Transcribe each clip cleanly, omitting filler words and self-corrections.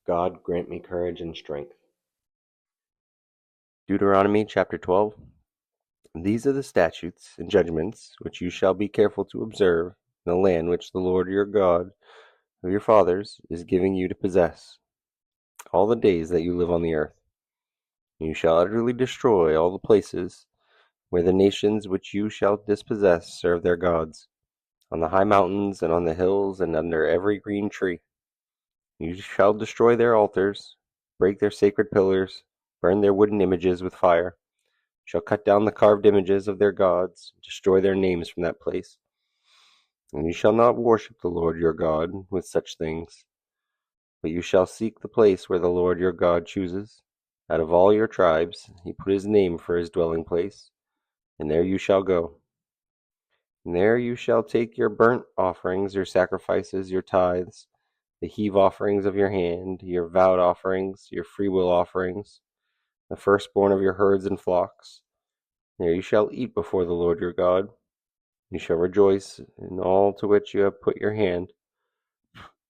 God grant me courage and strength. Deuteronomy Chapter 12. These are the statutes and judgments which you shall be careful to observe in the land which the Lord your God of your fathers is giving you to possess, all the days that you live on the earth. You shall utterly destroy all the places where the nations which you shall dispossess serve their gods, on the high mountains and on the hills and under every green tree. You shall destroy their altars, break their sacred pillars, burn their wooden images with fire. Shall cut down the carved images of their gods, destroy their names from that place. And you shall not worship the Lord your God with such things, but you shall seek the place where the Lord your God chooses. Out of all your tribes he put his name for his dwelling place, and there you shall go. And there you shall take your burnt offerings, your sacrifices, your tithes, the heave offerings of your hand, your vowed offerings, your freewill offerings, the firstborn of your herds and flocks. There you shall eat before the Lord your God. You shall rejoice in all to which you have put your hand,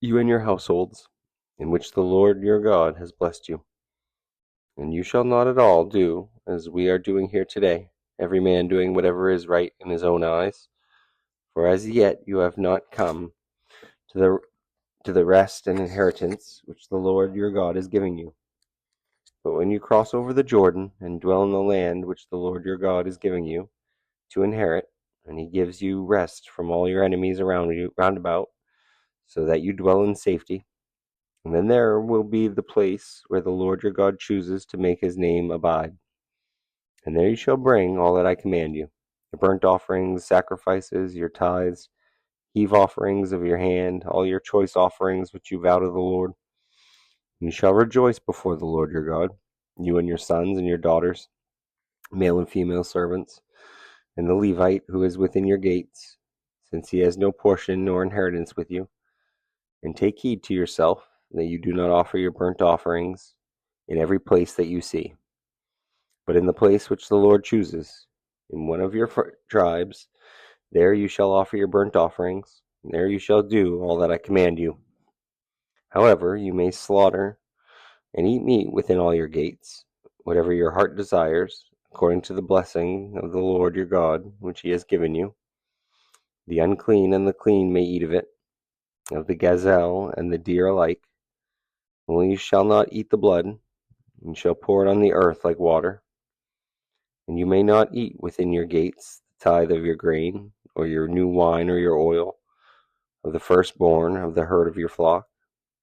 you and your households, in which the Lord your God has blessed you. And you shall not at all do as we are doing here today, every man doing whatever is right in his own eyes. For as yet you have not come to the rest and inheritance which the Lord your God is giving you. But when you cross over the Jordan and dwell in the land which the Lord your God is giving you to inherit, and he gives you rest from all your enemies around you round about, so that you dwell in safety, and then there will be the place where the Lord your God chooses to make his name abide. And there you shall bring all that I command you, your burnt offerings, sacrifices, your tithes, heave offerings of your hand, all your choice offerings which you vow to the Lord. You shall rejoice before the Lord your God, you and your sons and your daughters, male and female servants, and the Levite who is within your gates, since he has no portion nor inheritance with you. And take heed to yourself that you do not offer your burnt offerings in every place that you see, but in the place which the Lord chooses, in one of your tribes, there you shall offer your burnt offerings, and there you shall do all that I command you. However, you may slaughter and eat meat within all your gates, whatever your heart desires, according to the blessing of the Lord your God, which he has given you. The unclean and the clean may eat of it, of the gazelle and the deer alike. Only you shall not eat the blood, and shall pour it on the earth like water. And you may not eat within your gates the tithe of your grain, or your new wine, or your oil, of the firstborn of the herd of your flock,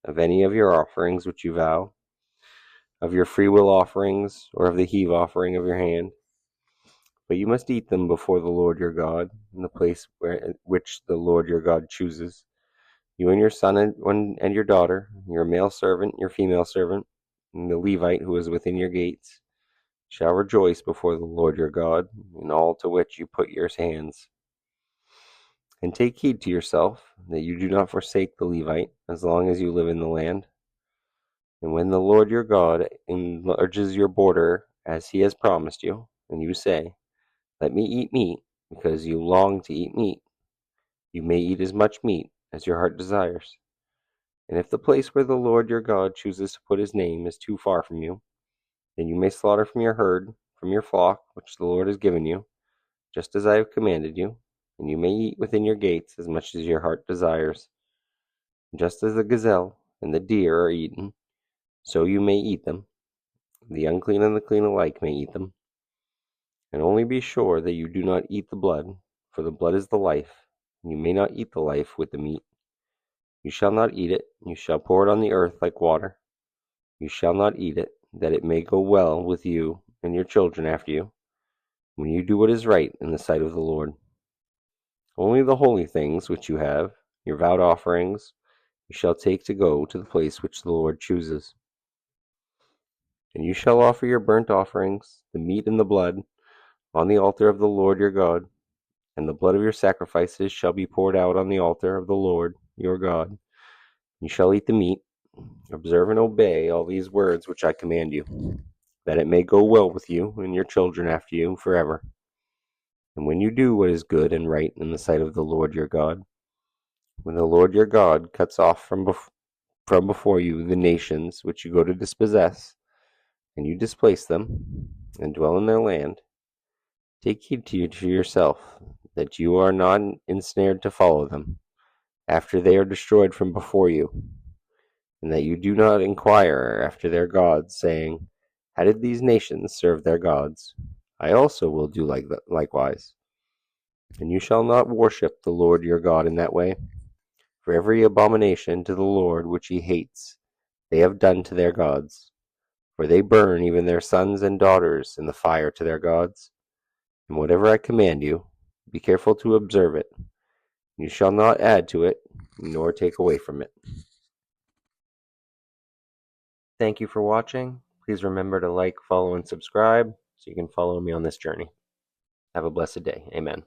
of any of your offerings which you vow, of your freewill offerings, or of the heave offering of your hand. But you must eat them before the Lord your God, in the place which the Lord your God chooses. You and your son and your daughter, your male servant, your female servant, and the Levite who is within your gates, shall rejoice before the Lord your God in all to which you put your hands. And take heed to yourself that you do not forsake the Levite as long as you live in the land. And when the Lord your God enlarges your border as he has promised you, and you say, let me eat meat, because you long to eat meat, you may eat as much meat as your heart desires. And if the place where the Lord your God chooses to put his name is too far from you, then you may slaughter from your herd, from your flock, which the Lord has given you, just as I have commanded you, and you may eat within your gates as much as your heart desires. Just as the gazelle and the deer are eaten, so you may eat them. The unclean and the clean alike may eat them. And only be sure that you do not eat the blood, for the blood is the life, and you may not eat the life with the meat. You shall not eat it, you shall pour it on the earth like water. You shall not eat it, that it may go well with you and your children after you, when you do what is right in the sight of the Lord. Only the holy things which you have, your vowed offerings, you shall take to go to the place which the Lord chooses. And you shall offer your burnt offerings, the meat and the blood, on the altar of the Lord your God, and the blood of your sacrifices shall be poured out on the altar of the Lord your God. You shall eat the meat. Observe and obey all these words which I command you, that it may go well with you and your children after you forever. And when you do what is good and right in the sight of the Lord your God, when the Lord your God cuts off from before you the nations which you go to dispossess, and you displace them, and dwell in their land, take heed to yourself, that you are not ensnared to follow them, after they are destroyed from before you, and that you do not inquire after their gods, saying, how did these nations serve their gods? I also will do likewise. And you shall not worship the Lord your God in that way, for every abomination to the Lord which he hates they have done to their gods, for they burn even their sons and daughters in the fire to their gods. And whatever I command you, be careful to observe it. You shall not add to it, nor take away from it. Thank you for watching. Please remember to like, follow, and subscribe so you can follow me on this journey. Have a blessed day. Amen.